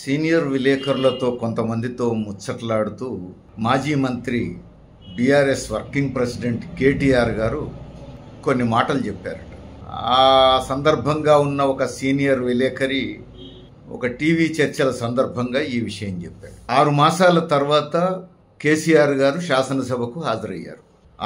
Senior విలేకరులతో కొంతమందితో ముచ్చట్లాడుతూ మాజీ మంత్రి బీఆర్ఎస్ వర్కింగ్ ప్రెసిడెంట్ కేటీఆర్ గారు కొన్ని మాటలు చెప్పారట. ఆ సందర్భంగా ఉన్న ఒక సీనియర్ విలేకరి ఒక టీవీ చర్చల సందర్భంగా ఈ విషయం చెప్పాడు. 6 మాసాల తర్వాత కేసీఆర్ గారు శాసనసభకు హాజరయ్యారు.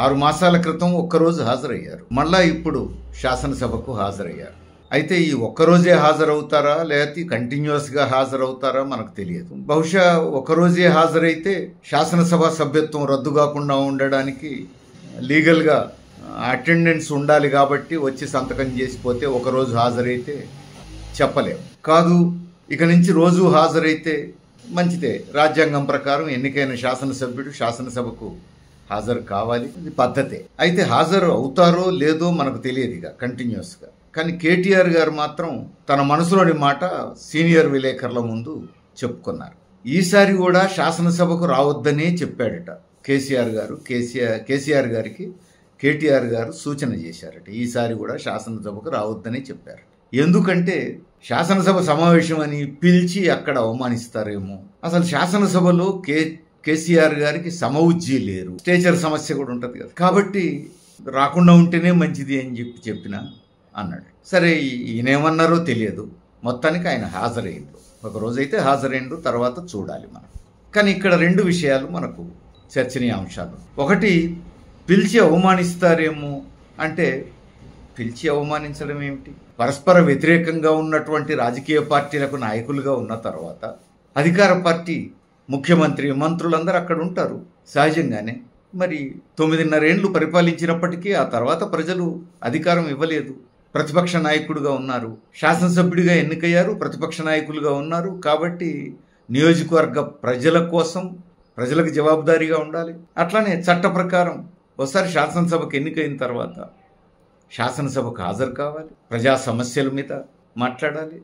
6 మాసాల క్రితం ఒక్కరోజు హాజరయ్యారు. మళ్ళా ఇప్పుడు శాసనసభకు హాజరయ్యారు. అయితే ఈ ఒక్కరోజే హాజరవుతారా లేకపోతే కంటిన్యూస్గా హాజరవుతారా మనకు తెలియదు. బహుశా ఒక్కరోజే హాజరైతే శాసనసభ సభ్యత్వం రద్దు కాకుండా ఉండడానికి లీగల్గా అటెండెన్స్ ఉండాలి కాబట్టి వచ్చి సంతకం చేసిపోతే ఒకరోజు హాజరైతే చెప్పలేము. కాదు ఇక నుంచి రోజు హాజరైతే మంచిదే. రాజ్యాంగం ప్రకారం ఎన్నికైన శాసనసభ్యుడు శాసనసభకు హాజరు కావాలి, ఇది పద్ధతే. అయితే హాజరు అవుతారో లేదో మనకు తెలియదు ఇక కంటిన్యూస్గా. కానీ కేటీఆర్ గారు మాత్రం తన మనసులోని మాట సీనియర్ విలేకరుల ముందు చెప్పుకున్నారు. ఈసారి కూడా శాసనసభకు రావద్దనే చెప్పాడట కేసీఆర్ గారికి కేటీఆర్ గారు సూచన చేశారట. ఈసారి కూడా శాసనసభకు రావద్దనే చెప్పారు. ఎందుకంటే శాసనసభ సమావేశం అని పిలిచి అక్కడ అవమానిస్తారేమో. అసలు శాసనసభలో కేసీఆర్ గారికి సమవుజ్జీ లేరు, స్టేచర్ సమస్య కూడా ఉంటుంది కదా, కాబట్టి రాకుండా ఉంటేనే మంచిది అని చెప్పిన అన్నాడు. సరే ఈయనేమన్నారో తెలియదు, మొత్తానికి ఆయన హాజరైండు. ఒకరోజైతే హాజరైండు, తర్వాత చూడాలి మనం. కానీ ఇక్కడ 2 విషయాలు మనకు చర్చనీయాంశాలు. ఒకటి, పిలిచి అవమానిస్తారేమో అంటే పిలిచి అవమానించడం ఏమిటి? పరస్పర వ్యతిరేకంగా ఉన్నటువంటి రాజకీయ పార్టీలకు నాయకులుగా ఉన్న తర్వాత అధికార పార్టీ ముఖ్యమంత్రి మంత్రులందరూ అక్కడ ఉంటారు సహజంగానే. మరి 9.5 ఏళ్లు పరిపాలించినప్పటికీ ఆ తర్వాత ప్రజలు అధికారం ఇవ్వలేదు. ప్రతిపక్ష నాయకుడిగా ఉన్నారు, శాసనసభ్యుడిగా ఎన్నికయ్యారు, ప్రతిపక్ష నాయకులుగా ఉన్నారు. కాబట్టి నియోజకవర్గ ప్రజల కోసం ప్రజలకు జవాబుదారీగా ఉండాలి. అట్లానే చట్ట ప్రకారం ఒకసారి శాసనసభకు ఎన్నికైన తర్వాత శాసనసభకు హాజరు కావాలి, ప్రజా సమస్యల మీద మాట్లాడాలి,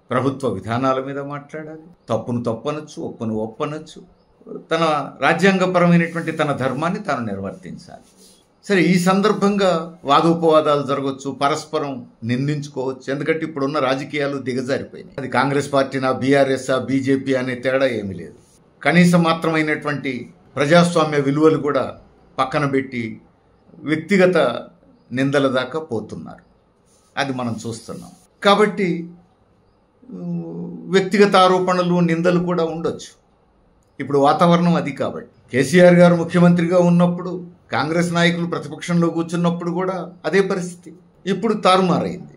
ప్రభుత్వ విధానాల మీద మాట్లాడాలి, తప్పును తప్పనొచ్చు, ఒప్పును ఒప్పనొచ్చు, తన రాజ్యాంగపరమైనటువంటి తన ధర్మాన్ని తాను నిర్వర్తించాలి. సరే, ఈ సందర్భంగా వాదోపవాదాలు జరగవచ్చు, పరస్పరం నిందించుకోవచ్చు. ఎందుకంటే ఇప్పుడున్న రాజకీయాలు దిగజారిపోయినాయి. అది కాంగ్రెస్ పార్టీనా, బీఆర్ఎస్, బీజేపీ అనే తేడా ఏమీ లేదు. కనీసం మాత్రమైనటువంటి ప్రజాస్వామ్య విలువలు కూడా పక్కన పెట్టి వ్యక్తిగత నిందల దాకా పోతున్నారు. అది మనం చూస్తున్నాం. కాబట్టి వ్యక్తిగత ఆరోపణలు, నిందలు కూడా ఉండొచ్చు. ఇప్పుడు వాతావరణం అది. కాబట్టి కేసీఆర్ గారు ముఖ్యమంత్రిగా ఉన్నప్పుడు, కాంగ్రెస్ నాయకులు ప్రతిపక్షంలో కూర్చున్నప్పుడు కూడా అదే పరిస్థితి. ఇప్పుడు తారుమారైంది.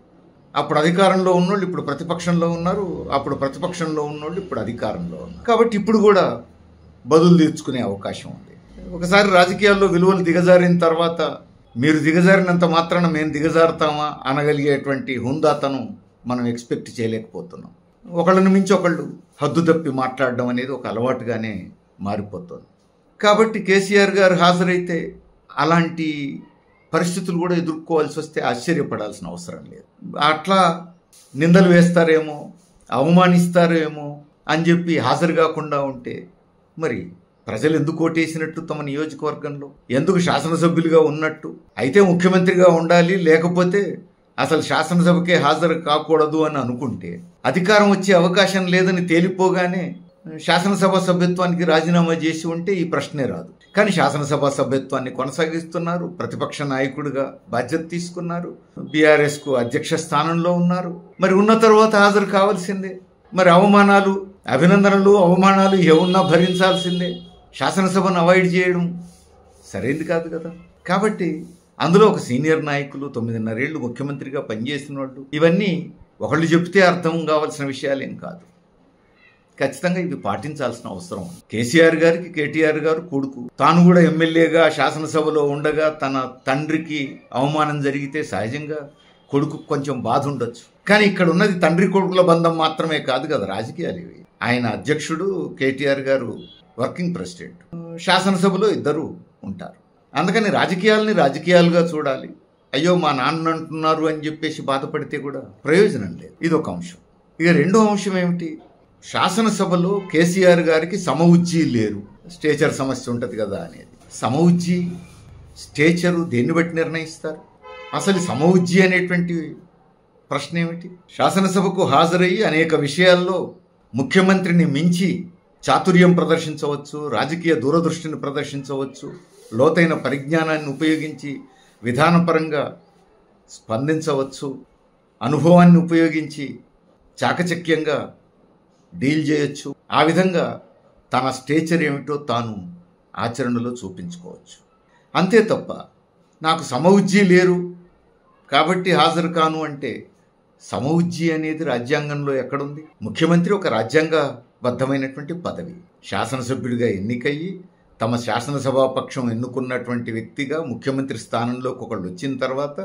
అప్పుడు అధికారంలో ఉన్నోళ్ళు ఇప్పుడు ప్రతిపక్షంలో ఉన్నారు, అప్పుడు ప్రతిపక్షంలో ఉన్నోళ్ళు ఇప్పుడు అధికారంలో ఉన్నారు. కాబట్టి ఇప్పుడు కూడా బదులు తీర్చుకునే అవకాశం ఉంది. ఒకసారి రాజకీయాల్లో విలువలు దిగజారిన తర్వాత మీరు దిగజారినంత మాత్రాన మేము దిగజారుతామా అనగలిగేటువంటి హుందాతనం మనం ఎక్స్పెక్ట్ చేయలేకపోతున్నాం. ఒకళ్ళని మించి ఒకళ్ళు హద్దు తప్పి మాట్లాడడం అనేది ఒక అలవాటుగానే మారిపోతుంది. కాబట్టి కేసీఆర్ గారు హాజరైతే అలాంటి పరిస్థితులు కూడా ఎదుర్కోవాల్సి వస్తే ఆశ్చర్యపడాల్సిన అవసరం లేదు. అట్లా నిందలు వేస్తారేమో, అవమానిస్తారేమో అని చెప్పి హాజరు కాకుండా ఉంటే మరి ప్రజలు ఎందుకు ఓటేసినట్టు తమ నియోజకవర్గంలో? ఎందుకు శాసనసభ్యులుగా ఉన్నట్టు? అయితే ముఖ్యమంత్రిగా ఉండాలి, లేకపోతే అసలు శాసనసభకే హాజరు కాకూడదు అని అనుకుంటే అధికారం వచ్చే అవకాశం లేదని తేలిపోగానే శాసనసభ సభ్యత్వానికి రాజీనామా చేసి ఉంటే ఈ ప్రశ్నే రాదు. కానీ శాసనసభ సభ్యత్వాన్ని కొనసాగిస్తున్నారు, ప్రతిపక్ష నాయకుడిగా బాధ్యత తీసుకున్నారు, బీఆర్ఎస్కు అధ్యక్ష స్థానంలో ఉన్నారు. మరి ఉన్న తర్వాత హాజరు కావాల్సిందే. మరి అవమానాలు, అభినందనలు, అవమానాలు ఏమున్నా భరించాల్సిందే. శాసనసభను అవాయిడ్ చేయడం సరైంది కాదు కదా. కాబట్టి అందులో ఒక సీనియర్ నాయకులు, 9.5 ఏళ్లు ముఖ్యమంత్రిగా పనిచేసిన వాళ్ళు, ఇవన్నీ ఒకళ్ళు చెప్తే అర్థం కావాల్సిన విషయాలేం కాదు. ఖచ్చితంగా ఇవి పాటించాల్సిన అవసరం ఉంది. కేసీఆర్ గారికి కేటీఆర్ గారు కొడుకు, తాను కూడా ఎమ్మెల్యేగా శాసనసభలో ఉండగా తన తండ్రికి అవమానం జరిగితే సహజంగా కొడుకు కొంచెం బాధ ఉండొచ్చు. కానీ ఇక్కడ ఉన్నది తండ్రి కొడుకుల బంధం మాత్రమే కాదు కదా, రాజకీయాలు ఇవి. ఆయన అధ్యక్షుడు, కేటీఆర్ గారు వర్కింగ్ ప్రెసిడెంట్, శాసనసభలో ఇద్దరు ఉంటారు. అందుకని రాజకీయాలని రాజకీయాలుగా చూడాలి. అయ్యో మా నాన్న అంటున్నారు అని చెప్పేసి బాధపడితే కూడా ప్రయోజనం లేదు. ఇది ఒక అంశం. ఇక 2వ అంశం ఏమిటి? శాసనసభలో కేసీఆర్ గారికి సమవుజ్జీ లేరు, స్టేచర్ సమస్య ఉంటుంది కదా అనేది. సమవుజ్జీ, స్టేచరు దేన్ని బట్టి నిర్ణయిస్తారు? అసలు సమవుజ్జీ అనేటువంటి ప్రశ్న ఏమిటి? శాసనసభకు హాజరయ్యి అనేక విషయాల్లో ముఖ్యమంత్రిని మించి చాతుర్యం ప్రదర్శించవచ్చు, రాజకీయ దూరదృష్టిని ప్రదర్శించవచ్చు, లోతైన పరిజ్ఞానాన్ని ఉపయోగించి విధానపరంగా స్పందించవచ్చు, అనుభవాన్ని ఉపయోగించి చాకచక్యంగా డీల్ చేయొచ్చు. ఆ విధంగా తన స్టేచర్ ఏమిటో తాను ఆచరణలో చూపించుకోవచ్చు. అంతే తప్ప నాకు సమవుజ్జీ లేరు కాబట్టి హాజరు కాను అంటే సమవుజ్జీ అనేది రాజ్యాంగంలో ఎక్కడుంది? ముఖ్యమంత్రి ఒక రాజ్యాంగబద్ధమైనటువంటి పదవి. శాసనసభ్యుడిగా ఎన్నికయ్యి తమ శాసనసభాపక్షం ఎన్నుకున్నటువంటి వ్యక్తిగా ముఖ్యమంత్రి స్థానంలోకి ఒకళ్ళు వచ్చిన తర్వాత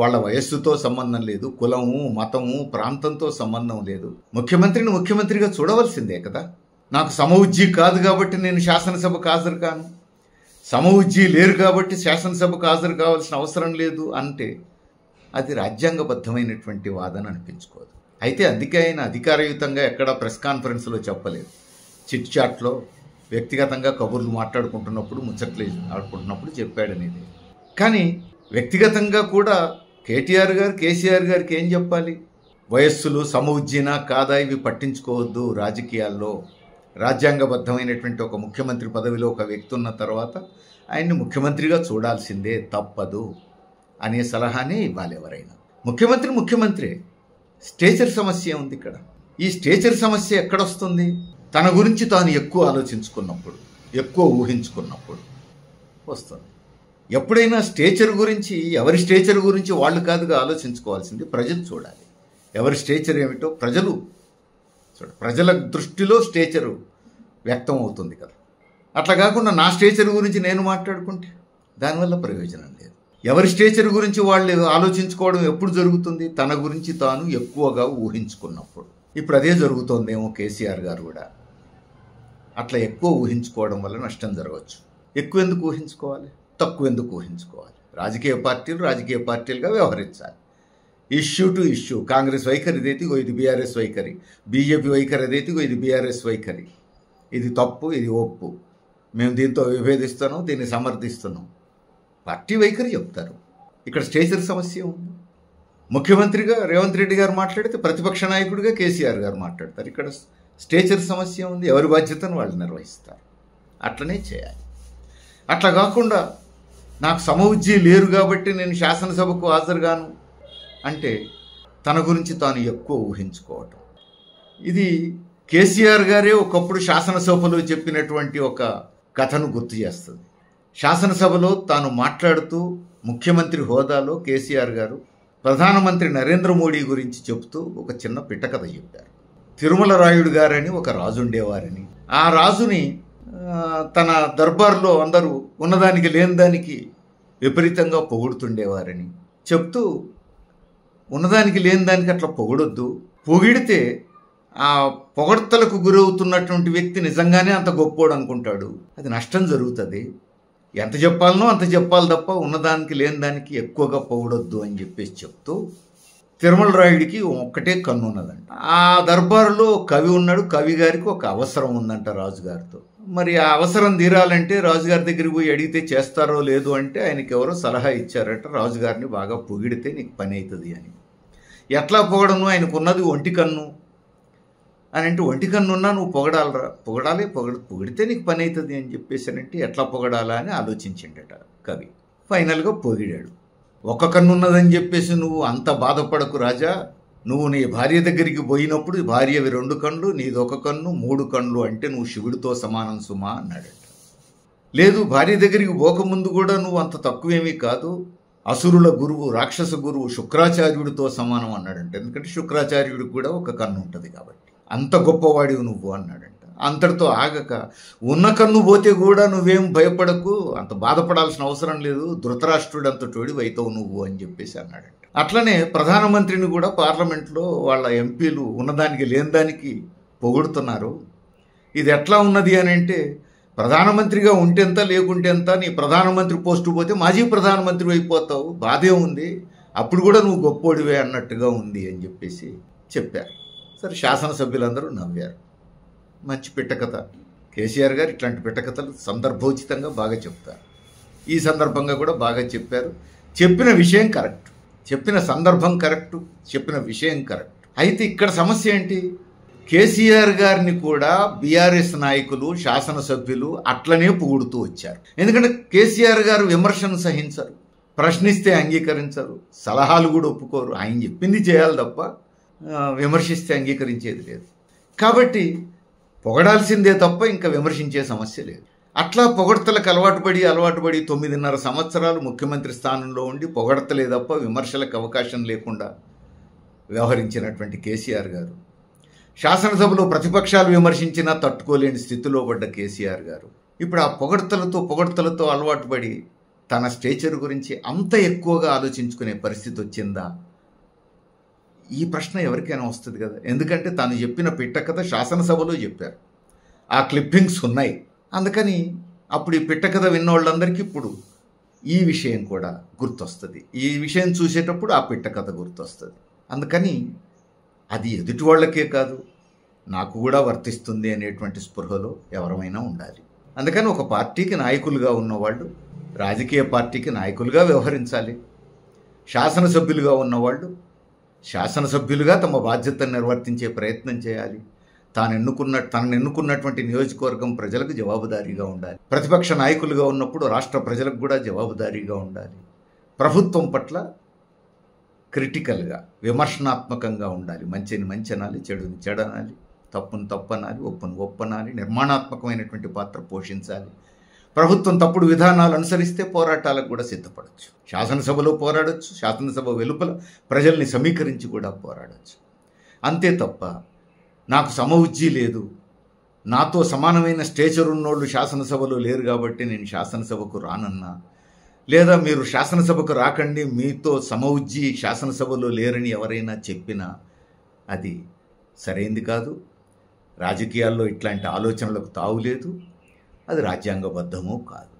వాళ్ళ వయస్సుతో సంబంధం లేదు, కులము, మతము, ప్రాంతంతో సంబంధం లేదు. ముఖ్యమంత్రిని ముఖ్యమంత్రిగా చూడవలసిందే కదా. నాకు సమవుజ్జీ కాదు కాబట్టి నేను శాసనసభకు హాజరు కాను, సమవుజ్జీ లేరు కాబట్టి శాసనసభకు హాజరు కావాల్సిన అవసరం లేదు అంటే అది రాజ్యాంగబద్ధమైనటువంటి వాదన అనిపించుకోదు. అయితే అందుకే ఆయన అధికారయుతంగా ఎక్కడా ప్రెస్ కాన్ఫరెన్స్లో చెప్పలేదు. చిట్ చాట్లో వ్యక్తిగతంగా కబుర్లు మాట్లాడుకుంటున్నప్పుడు, ముచ్చట్లు ఆడుకుంటున్నప్పుడు చెప్పాడనేది. కానీ వ్యక్తిగతంగా కూడా కేటీఆర్ గారు కేసీఆర్ గారికి ఏం చెప్పాలి? వయస్సులు సమవుజ్జీనా కాదా ఇవి పట్టించుకోవద్దు. రాజకీయాల్లో రాజ్యాంగబద్ధమైనటువంటి ఒక ముఖ్యమంత్రి పదవిలో ఒక వ్యక్తి ఉన్న తర్వాత ఆయన్ని ముఖ్యమంత్రిగా చూడాల్సిందే, తప్పదు అనే సలహానే ఇవ్వాలి ఎవరైనా. ముఖ్యమంత్రి స్టేచర్ సమస్య ఉంది ఇక్కడ. ఈ స్టేచర్ సమస్య ఎక్కడొస్తుంది? తన గురించి తాను ఎక్కువ ఆలోచించుకున్నప్పుడు, ఎక్కువ ఊహించుకున్నప్పుడు వస్తుంది. ఎప్పుడైనా స్టేచర్ గురించి, ఎవరి స్టేచర్ గురించి వాళ్ళు కాదుగా ఆలోచించుకోవాల్సింది, ప్రజలు చూడాలి. ఎవరి స్టేచర్ ఏమిటో ప్రజలు చూడాలి. ప్రజల దృష్టిలో స్టేచరు వ్యక్తం అవుతుంది కదా. అట్లా కాకుండా నా స్టేచర్ గురించి నేను మాట్లాడుకుంటే దానివల్ల ప్రయోజనం లేదు. ఎవరి స్టేచర్ గురించి వాళ్ళు ఆలోచించుకోవడం ఎప్పుడు జరుగుతుంది? తన గురించి తాను ఎక్కువగా ఊహించుకున్నప్పుడు. ఇప్పుడు అదే జరుగుతోందేమో కేసీఆర్ గారు కూడా. అట్లా ఎక్కువ ఊహించుకోవడం వల్ల నష్టం జరగవచ్చు. ఎక్కువ ఎందుకు ఊహించుకోవాలి, తక్కువ ఎందుకు ఊహించుకోవాలి? రాజకీయ పార్టీలుగా వ్యవహరించాలి. ఇష్యూ టు ఇష్యూ కాంగ్రెస్ వైఖరి ఇదైతే ఇది బీఆర్ఎస్ వైఖరి, బీజేపీ వైఖరి అదైతే ఇది బీఆర్ఎస్ వైఖరి, ఇది తప్పు ఇది ఒప్పు, మేము దీంతో విభేదిస్తున్నాం, దీన్ని సమర్థిస్తున్నాం, పార్టీ వైఖరి చెప్తారు. ఇక్కడ స్టేచర్ సమస్య ఉంది. ముఖ్యమంత్రిగా రేవంత్ రెడ్డి గారు మాట్లాడితే ప్రతిపక్ష నాయకుడిగా కేసీఆర్ గారు మాట్లాడతారు. ఇక్కడ స్టేచర్ సమస్య ఉంది. ఎవరి బాధ్యతను వాళ్ళు నిర్వహిస్తారు. అట్లనే చేయాలి. అట్లా కాకుండా నాకు సమవుజ్జీ లేరు కాబట్టి నేను శాసనసభకు హాజరుగాను అంటే తన గురించి తాను ఎక్కువ ఊహించుకోవటం. ఇది కేసీఆర్ గారే ఒకప్పుడు శాసనసభలో చెప్పినటువంటి ఒక కథను గుర్తు చేస్తుంది. శాసనసభలో తాను మాట్లాడుతూ ముఖ్యమంత్రి హోదాలో కేసీఆర్ గారు ప్రధానమంత్రి నరేంద్ర మోడీ గురించి చెబుతూ ఒక చిన్న పిట్టకథ చెప్పారు. తిరుమల రాయుడు గారని ఒక రాజు ఉండేవారని, ఆ రాజుని తన దర్బార్లో అందరూ ఉన్నదానికి లేని దానికి విపరీతంగా పొగుడుతుండేవారని చెప్తూ, ఉన్నదానికి లేని దానికి అట్లా పొగడొద్దు, పొగిడితే ఆ పొగడ్తలకు గురవుతున్నటువంటి వ్యక్తి నిజంగానే అంత గొప్పోడు అనుకుంటాడు, అది నష్టం జరుగుతుంది, ఎంత చెప్పాలనో అంత చెప్పాలి తప్ప ఉన్నదానికి లేని దానికి ఎక్కువగా పొగడొద్దు అని చెప్పేసి చెప్తూ, తిరుమల రాయుడికి ఒక్కటే కన్ను ఉన్నదంట. ఆ దర్బారులో కవి ఉన్నాడు, కవి గారికి ఒక అవసరం ఉందంట రాజుగారితో. మరి ఆ అవసరం తీరాలంటే రాజుగారి దగ్గరికి పోయి అడిగితే చేస్తారో లేదు అంటే ఆయనకి ఎవరో సలహా ఇచ్చారట, రాజుగారిని బాగా పొగిడితే నీకు పని అవుతుంది అని. ఎట్లా పొగడను, ఆయనకు ఉన్నది ఒంటి కన్ను అని అంటే, ఒంటి కన్ను ఉన్నా నువ్వు పొగడాలరా, పొగిడితే నీకు పని అవుతుంది అని చెప్పేసానంటే ఎట్లా పొగడాలా అని ఆలోచించిండట కవి. ఫైనల్గా పొగిడాడు. ఒక కన్ను ఉన్నదని చెప్పేసి నువ్వు అంత బాధపడకు రాజా, నువ్వు నీ భార్య దగ్గరికి పోయినప్పుడు భార్యవి 2 కళ్ళు, నీది 1 కన్ను, 3 కళ్ళు అంటే నువ్వు శివుడితో సమానం సుమా అన్నాడట. లేదు, భార్య దగ్గరికి పోకముందు కూడా నువ్వు అంత తక్కువేమీ కాదు, అసురుల గురువు, రాక్షస గురువు శుక్రాచార్యుడితో సమానం అన్నాడంట. ఎందుకంటే శుక్రాచార్యుడికి కూడా 1 కన్ను ఉంటుంది కాబట్టి, అంత గొప్పవాడివి నువ్వు అన్నాడంట. అంతటితో ఆగక, ఉన్న కన్ను పోతే కూడా నువ్వేం భయపడకు, అంత బాధపడాల్సిన అవసరం లేదు, ధృతరాష్ట్రుడు అంత తోడివైతావు నువ్వు అని చెప్పేసి అన్నాడంట. అట్లనే ప్రధానమంత్రిని కూడా పార్లమెంట్లో వాళ్ళ ఎంపీలు ఉన్నదానికి లేని దానికి పొగుడుతున్నారు. ఇది ఎట్లా ఉన్నది అని అంటే, ప్రధానమంత్రిగా ఉంటెంత లేకుంటే ఎంత, నీ ప్రధానమంత్రి పోస్టు పోతే మాజీ ప్రధానమంత్రి అయిపోతావు, బాధే ఉంది, అప్పుడు కూడా నువ్వు గొప్పోడివే అన్నట్టుగా ఉంది అని చెప్పేసి చెప్పారు. సరే, శాసనసభ్యులందరూ నవ్వారు. మంచి పిట్టకథ. కేసీఆర్ గారు ఇట్లాంటి పిట్టకథలు సందర్భోచితంగా బాగా చెప్తారు. ఈ సందర్భంగా కూడా బాగా చెప్పారు. చెప్పిన విషయం కరెక్ట్, చెప్పిన సందర్భం కరెక్టు, చెప్పిన విషయం కరెక్ట్. అయితే ఇక్కడ సమస్య ఏంటి? కేసీఆర్ గారిని కూడా బీఆర్ఎస్ నాయకులు, శాసనసభ్యులు అట్లనే పొగుడుతూ వచ్చారు. ఎందుకంటే కేసీఆర్ గారు విమర్శను సహించరు, ప్రశ్నిస్తే అంగీకరించరు, సలహాలు కూడా ఒప్పుకోరు. ఆయన చెప్పింది చేయాలి తప్ప విమర్శిస్తే అంగీకరించేది లేదు. కాబట్టి పొగడాల్సిందే తప్ప ఇంకా విమర్శించే సమస్య లేదు. అట్లా పొగడ్తలకు అలవాటు పడి 9.5 సంవత్సరాలు ముఖ్యమంత్రి స్థానంలో ఉండి పొగడతలే తప్ప విమర్శలకు అవకాశం లేకుండా వ్యవహరించినటువంటి కేసీఆర్ గారు, శాసనసభలో ప్రతిపక్షాలు విమర్శించినా తట్టుకోలేని స్థితిలో పడ్డ కేసీఆర్ గారు ఇప్పుడు ఆ పొగడ్తలతో అలవాటు పడి తన స్టేచర్ గురించి అంత ఎక్కువగా ఆలోచించుకునే పరిస్థితి వచ్చిందా? ఈ ప్రశ్న ఎవరికైనా వస్తుంది కదా. ఎందుకంటే తాను చెప్పిన పిట్టకథ శాసనసభలో చెప్పారు, ఆ క్లిప్పింగ్స్ ఉన్నాయి. అందుకని అప్పుడు ఈ పిట్టకథ విన్న వాళ్ళందరికీ ఇప్పుడు ఈ విషయం కూడా గుర్తొస్తుంది. ఈ విషయం చూసేటప్పుడు ఆ పిట్టకథ గుర్తొస్తుంది. అందుకని అది ఎదుటి వాళ్ళకే కాదు, నాకు కూడా వర్తిస్తుంది అనేటువంటి స్పృహలో ఎవరమైనా ఉండాలి. అందుకని ఒక పార్టీకి నాయకులుగా ఉన్నవాళ్ళు రాజకీయ పార్టీకి నాయకులుగా వ్యవహరించాలి. శాసనసభ్యులుగా ఉన్నవాళ్ళు శాసనసభ్యులుగా తమ బాధ్యతను నిర్వర్తించే ప్రయత్నం చేయాలి. తనను ఎన్నుకున్నటువంటి నియోజకవర్గం ప్రజలకు జవాబుదారీగా ఉండాలి. ప్రతిపక్ష నాయకులుగా ఉన్నప్పుడు రాష్ట్ర ప్రజలకు కూడా జవాబుదారీగా ఉండాలి. ప్రభుత్వం పట్ల క్రిటికల్గా, విమర్శనాత్మకంగా ఉండాలి. మంచిని మంచి అనాలి, చెడుని చెడనాలి, తప్పును తప్పనాలి, ఒప్పును ఒప్పనాలి. నిర్మాణాత్మకమైనటువంటి పాత్ర పోషించాలి. ప్రభుత్వం తప్పుడు విధానాలు అనుసరిస్తే పోరాటాలకు కూడా సిద్ధపడవచ్చు. శాసనసభలో పోరాడచ్చు, శాసనసభ వెలుపల ప్రజల్ని సమీకరించి కూడా పోరాడచ్చు. అంతే తప్ప నాకు సమఉజ్జీ లేదు, నాతో సమానమైన స్టేచర్ ఉన్నోళ్ళు శాసనసభలో లేరు కాబట్టి నేను శాసనసభకు రానన్నా, లేదా మీరు శాసనసభకు రాకండి, మీతో సమఉజ్జీ శాసనసభలో లేరని ఎవరైనా చెప్పినా అది సరైంది కాదు. రాజకీయాల్లో ఇట్లాంటి ఆలోచనలకు తావులేదు. అది రాజ్యాంగబద్ధమూ కాదు.